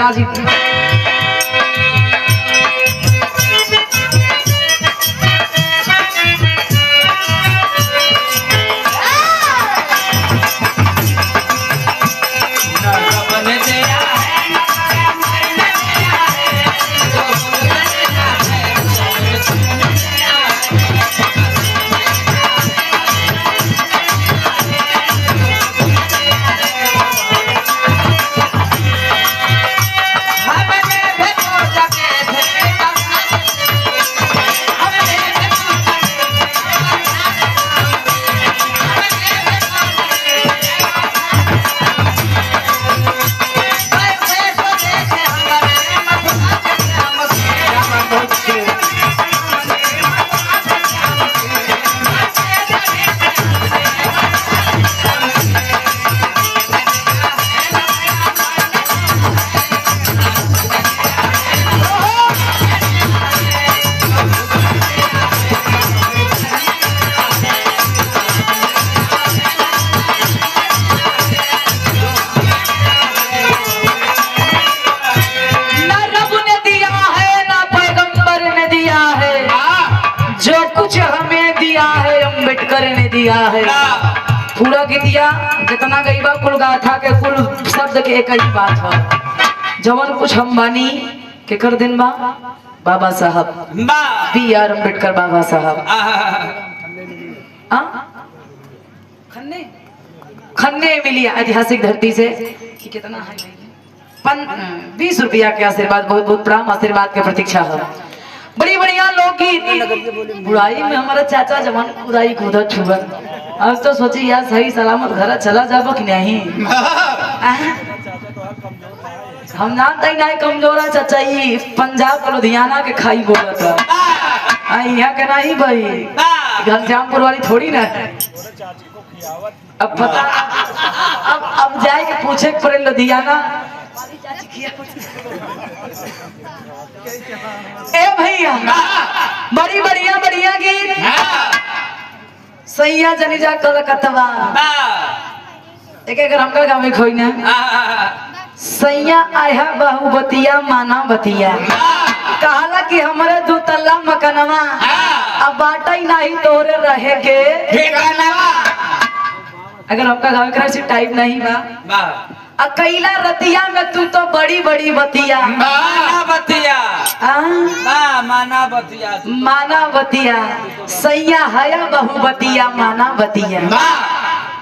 इतना जी ने दिया है पूरा के दिया जितना गईबा कुल गाथा के कुल शब्द के एक ही बात है जवन कुछ हम बानी के कर दिन बा बाबा साहब B.R. अम्बेडकर बाबा साहब खन्ने खन्ने मिली ऐतिहासिक धरती से कि कितना है 20 रुपया के आशीर्वाद बहुत बहुत प्रणाम आशीर्वाद के प्रतीक्षा है बड़ी बढ़िया लोकगीत बुराई में हमारा चाचा जवान बुराई कूदा छुबन अब तो सोची यार सही सलामत घर चला जाबो कि नहीं हम जानते ही नहीं कमजोरा चाचा ये पंजाब लुधियाना के खाई बोला था यहाँ के नहीं भाई घनश्यामपुर वाली थोड़ी ना अब पता अब जाए के पूछे पड़े लुधियाना ए भैया बड़ी बढ़िया बढ़िया गीत सैया जनीजा कलकत्ता एक एक हमका गाँव में खोई ना सैया आया बहुबतिया माना बतिया कहला कि हमारे दो तल्ला मकनवा अब बाटा ही नहीं तोरे रहे के अगर हमका गाँव में से टाइप नहीं बा अकेला रतिया में तू तो बड़ी बड़ी बतिया माना बतिया माना बतिया सैया हया बहुबतिया माना बतिया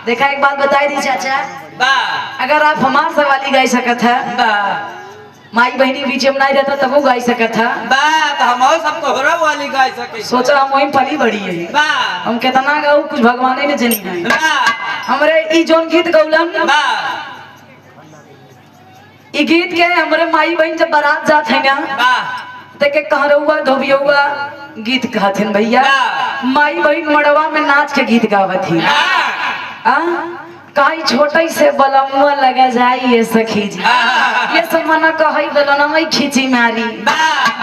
देखा एक बात बताई दी चाचा अगर आप हमार सवाली गाई सकत है माई बहनी बीच में नहीं रहता तब वो गाई सकत है सोचा हम वही पली बड़ी है हम कितना गाऊ कुछ भगवान में जनी है हमरे ई जोन गीत गौलन ई गीत के हमरे माई बहन जब बारात जात है ना ते के कहरुआ धोबियुआ गीत कहथिन भैया माई बहन मड़वा में नाच के गीत गावत ही कहीं छोटे से बलमुआ लगा जाए ये सखी जी ये सब मना कही बलनमई खींची मारी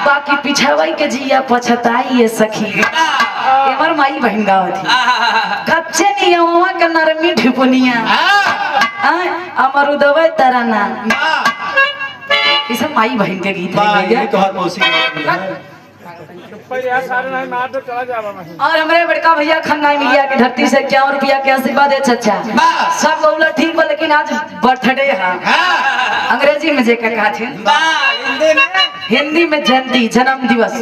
बाकी पिछावई के जिया पछताई ये सखी एमर माई बहन गावत ही कच्चे नियमवा के नरमी ढिपुनिया अमर उदवे तराना ये सब माई बहन के गीत है और हमारे बड़का भैया खन्ना मिलिया के धरती से 51 रुपया के आशीर्वाद है चचा सब बोला ठीक बा लेकिन आज बर्थडे है अंग्रेजी में जे कहा थे हिंदी में जयंती जन्म दिवस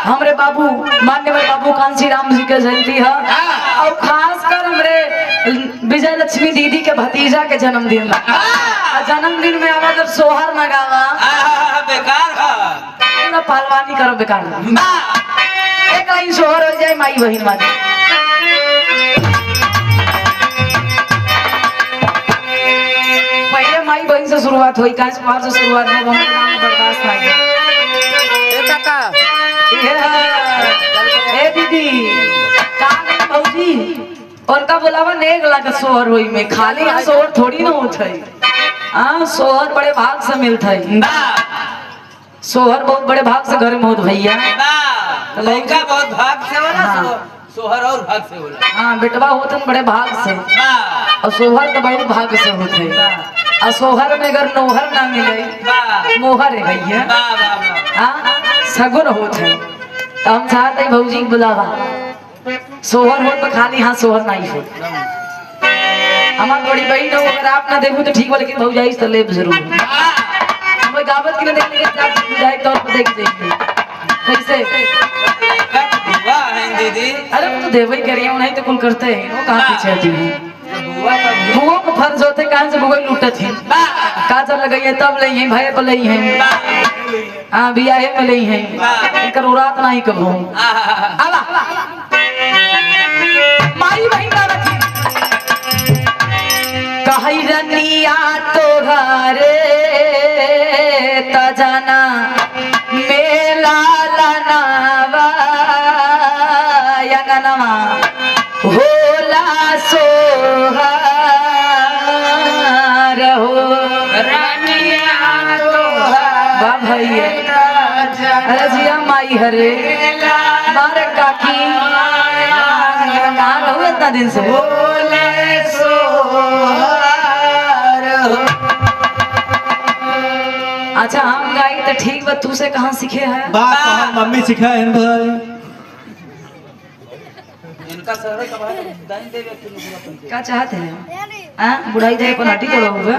हमारे बाबू मान्यवर बाबू कांसी राम जी के जयंती है और खास कर हमारे विजय लक्ष्मी दीदी के भतीजा के जन्मदिन जन्मदिन में आवा जब सोहर न गावा बेकार पहलवानी करो बेकार एक लाइन सोहर हो जाए माई बहन वाली पहले माई बहन से शुरुआत हुई का सोहर से शुरुआत हो बर्दाश्त नहीं ए दीदी कहाँ भौजी और का बोलावा नेग लगा सोहर हुई में खाली यहाँ सोहर थोड़ी ना होता है सोहर बड़े भाग से मिलता है सोहर बहुत बड़े भाग से घर में होत भैया लड़का बहुत भाग से होला सोहर और भाग से होला हाँ बेटवा होते बड़े भाग से और सोहर तो बड़े भाग से होते और सोहर में अगर नौहर ना मिले मोहर है भैया हाँ सगुन होत है तो हम चाहते भौजी के बुलावा सोहर हो तो खाली हाँ सोहर नहीं हो हमार बड़ी बहन हो अगर आप ना देखो तो ठीक हो लेकिन भौजाई तो ले जरूर हम गावत की ना देखने के साथ बुझाए तौर पर देख देंगे कैसे दीदी अरे तो देवई करिए नहीं तो कुल करते हैं वो कहाँ पीछे हटी है बुआ को फर्ज होते कहाँ से बुआ लूटत है काजल लगाइए तब ले हैं भाई पर ले हैं हाँ बिया है पर ले हैं इनकर उरात नहीं कबो आला माई बहन का रखी कहीं रनिया तो घरे त जाना मेला लनावा या ननमा होला सोहार हो बा भैया अरे जिया माई हरे बारे काकी कहाँ रहू इतना दिन से अच्छा हम गाई तो ठीक बा तू से कहाँ सीखे है मम्मी सिखाए हैं भाई इनका शहर का भाई दाइन देवे कि क्या चाहते हैं हाँ बुढ़ाई जाए पर हटी तो होगा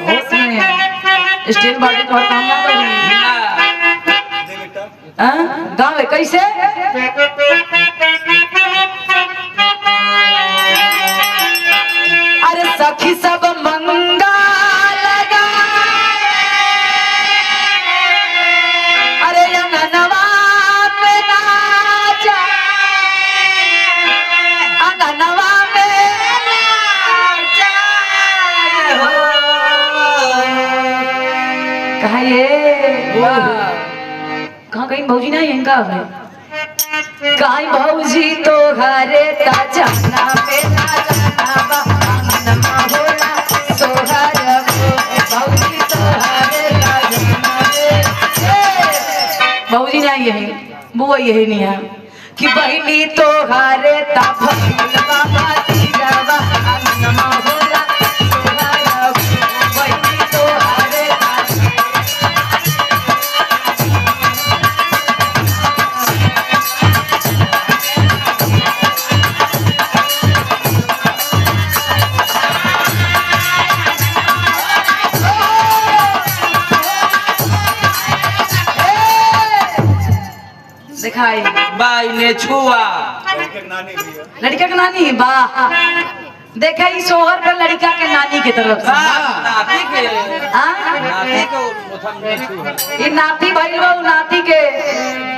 होश में स्टील बाल्टी तो काम ना करेंगे हाँ गाँव है कैसे अरे सखी सब मंगा लगा अरे ननवा में नाचा ननवा में नाचा कहा ये कहाँ कहीं भौजी नहीं इनका है कहीं भौजी तो घरे ताजा ना पे नाचा ननमा होला सोहर भौजी तो घरे ताजा भौजी नहीं यही बुआ यही नहीं है कि बहनी तो घरे ताफल बाबा तीरावा ननमा होला सोहर बहनी तो घरे दिखाई बाई ने छुआ लड़का के नानी वाह देखा ही सोहर पर लड़का के नानी की तरफ से नाती के हाँ? नाती को प्रथम ने छुआ ये नाती भाई वो नाती के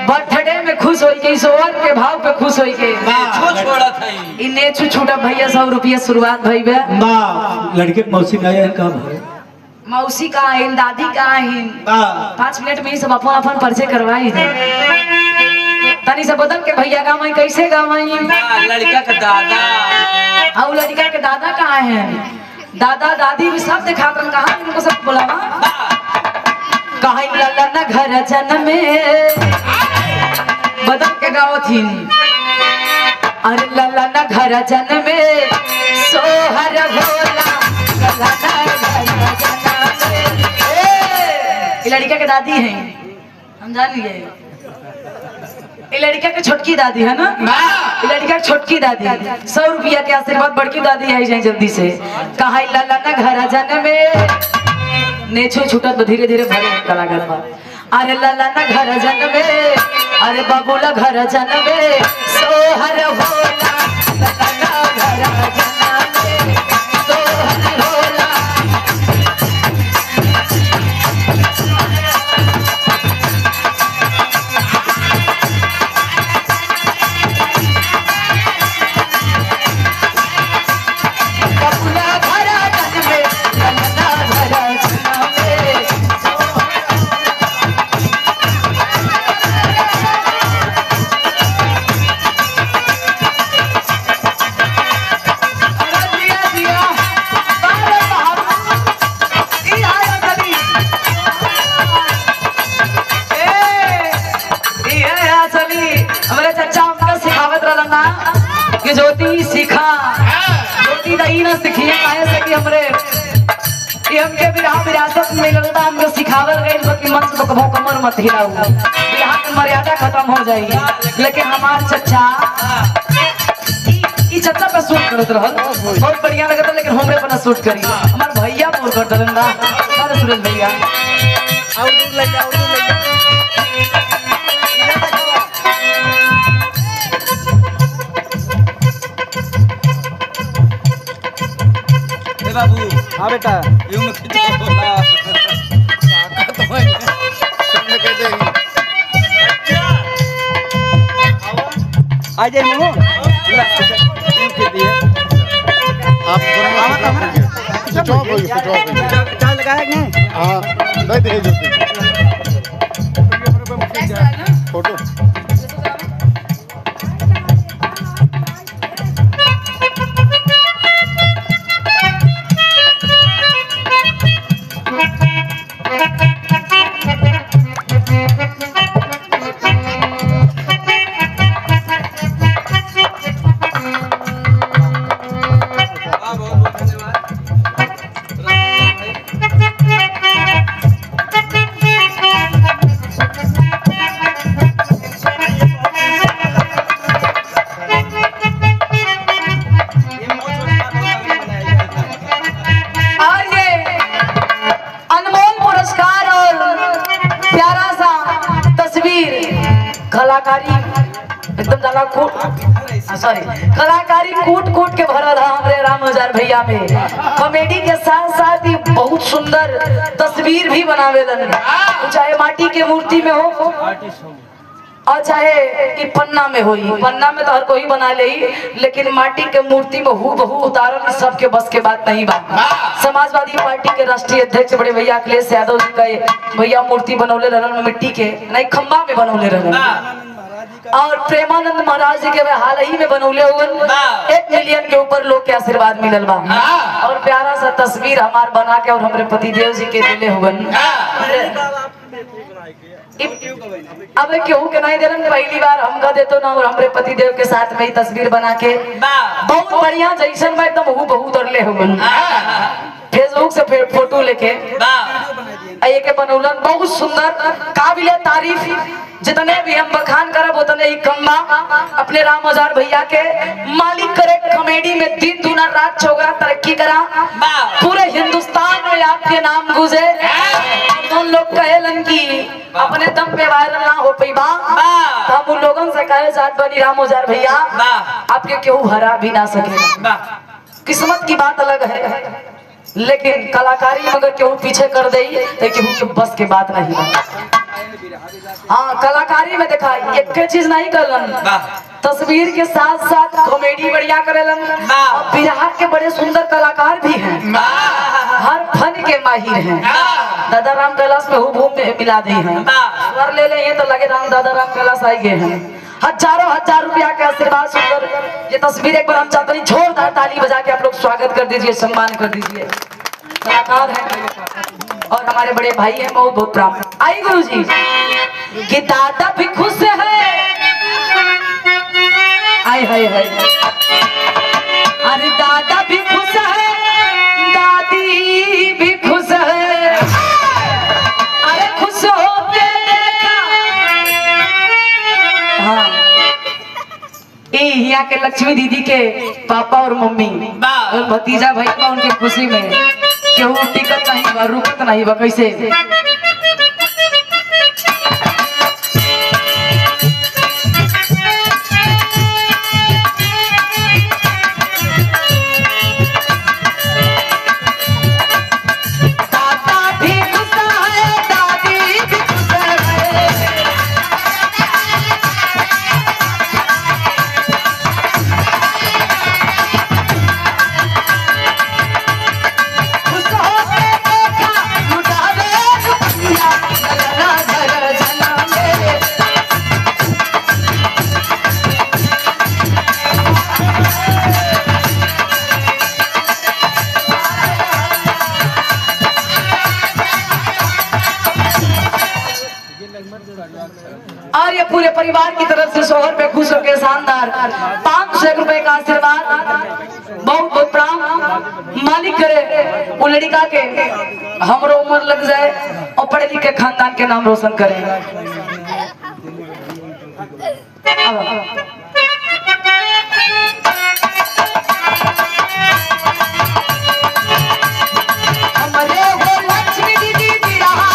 बर्थडे में खुश होई के सोहर के भाव पे खुश होई के छो छोड़ा था इन्हें छूटा भैया 100 रुपया शुरुआत भई बे माँ लड़के मौसी नहीं है का भाई मौसी का है दादी का है 5 मिनट में ही सब अपन अपन परिचय करवाई थे तनी से बदल के भैया गाँव कैसे गाँव लड़का का दादा और लड़का के दादा कहाँ है दादा दादी भी सब दिखा कर कहा इनको सब बुलावा कहा ललन घर जन्म में बदल के गाँव थी अरे ललन घर जन्म में सोहर भोला ये लड़का के दादी है हम जान लिए ये लड़का के छोटकी दादी है ना ये लड़का की छोटकी दादी 100 रुपया के आशीर्वाद बड़की दादी आई जाए जल्दी से कहा लाला ना घर जाने में नेछो छूटत धीरे धीरे भरे कलाकार बा अरे लाला ना घर जाने में अरे बाबूला घर जाने में सोहर होला लाला घर जाने में सोहर होला ज्योति सीखा ज्योति नहीं ना सीखिए काहे से कि हमरे ये हमके बिरहा विरासत में मिलल बा, हमके सिखावल गइल बा कि मंच को कभो कमर मत हिलाऊ, बिरहा के मर्यादा खत्म हो जाई। लेकिन हमार चचा ई चचा पे शूट करत रहल, बहुत बढ़िया लगत, लेकिन हमरे पर ना शूट करी। हमार भैया मोर कर दलन बा, अरे सूरज भैया और दूर ले जाओ, दूर ले जाओ। ए बाबू, हाँ बेटा यूं मत खींचो ना। ताकत है। सुनने के दे। आ जाए मुँह यूं खींच दिए आप स्टॉप हो स्टॉप चाल लगाया कि नहीं? हाँ नहीं दे जो फोटो वाह, बहुत बहुत धन्यवाद। और ये अनमोल पुरस्कार और प्यारा सा तस्वीर कलाकारी एकदम ज्यादा सॉरी कलाकारी कूट कूट के भरल है हमरे राम हजार भैया में। कॉमेडी के साथ साथ ही बहुत सुंदर तस्वीर भी बनावेलन, चाहे माटी के मूर्ति में हो और चाहे कि पन्ना में हो। पन्ना में तो हर कोई बना ले, लेकिन माटी के मूर्ति में हूबहू उतारल सबके बस के बात नहीं बा। समाजवादी पार्टी के राष्ट्रीय अध्यक्ष बड़े भैया अखिलेश यादव जी का भैया मूर्ति बनौले रहन, मिट्टी के नहीं खम्बा में बनौले रहन। और प्रेमानंद महाराज जी के हाल ही में बनौले हुए 1 मिलियन के ऊपर लोग के आशीर्वाद मिलल बा। और प्यारा सा तस्वीर हमार बना के और हमारे पतिदेव जी के दिले हुए। अब केहू के नहीं दिलन, पहली बार हमका देतो ना, और हमरे पतिदेव के साथ में ही तस्वीर बना के बहुत बढ़िया जैसन में एकदम हूबहू उतरले हुए। फेसबुक से फिर फोटो लेके ये के बनौलन बहुत सुंदर काबिले तारीफ। जितने भी हम बखान करब उतने ही कम बा। अपने राम हजार भैया के मालिक करे कॉमेडी में दिन दुना रात चौगुना तरक्की करा, पूरे हिंदुस्तान में आपके नाम गुजे। उन लोग कहेलन कि अपने दम पे वायरल ना हो पैबा, हम उन लोगों से कहे जात बनी राम हजार भैया आपके केहू हरा भी ना सके। किस्मत की बात अलग है, लेकिन कलाकारी अगर केहू पीछे कर दे तो केहू के बस के बात नहीं बा। हाँ कलाकारी में देखा एक चीज नहीं करलन, तस्वीर के साथ साथ कॉमेडी बढ़िया करेलन। बिरहा के बड़े सुंदर कलाकार भी हैं, हर फन के माहिर हैं। दादा राम कैलाश में हूबहू में मिला दी है, स्वर ले ले तो लगे राम दादा राम कैलाश आई गए हैं। हजारों हजार रुपया के आशीर्वाद सुंदर ये तस्वीर एक बार हम चाहते हैं जोरदार ताली बजा के आप लोग स्वागत कर दीजिए, सम्मान कर दीजिए। कलाकार हैं और हमारे बड़े भाई हैं, बहुत बहुत प्रणाम। आई गुरु जी कि दादा भी खुश है, आए हाय हाय, अरे दादा भी खुश है, दादी भी खुश है, अरे खुश होके देखा। हाँ यहाँ के लक्ष्मी दीदी के पापा और मम्मी और भतीजा भाई बा, उनके खुशी में केहू टिकट नहीं बा, रुकत नहीं बा। कैसे और ये पूरे परिवार की तरफ से शोहर पे खुश होकर शानदार 500 रुपए का आशीर्वाद, बहुत बहुत प्रणाम। मालिक करे वो लड़का के हमरो उम्र लग जाए और पढ़े लिखे खानदान के नाम रोशन करे। हमरे हो लक्ष्मी दीदी बिरहा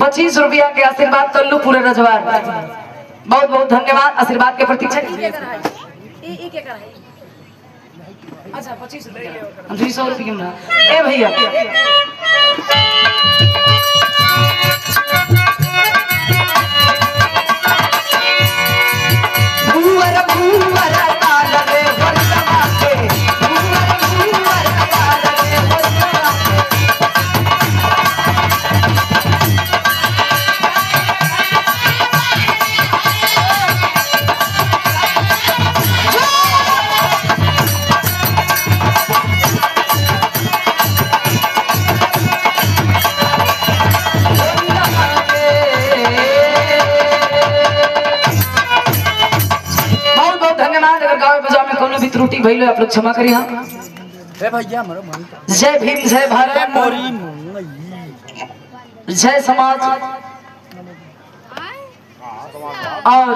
₹25 के आशीर्वाद तल्लू पूरे रजवार। बहुत बहुत धन्यवाद आशीर्वाद के प्रतीक्षा। अच्छा 25 रुपया 200 रुपये ए भैया त्रुटि भइलो आप लोग क्षमा करी। हाँ जय भीम जय भारत जय समाज और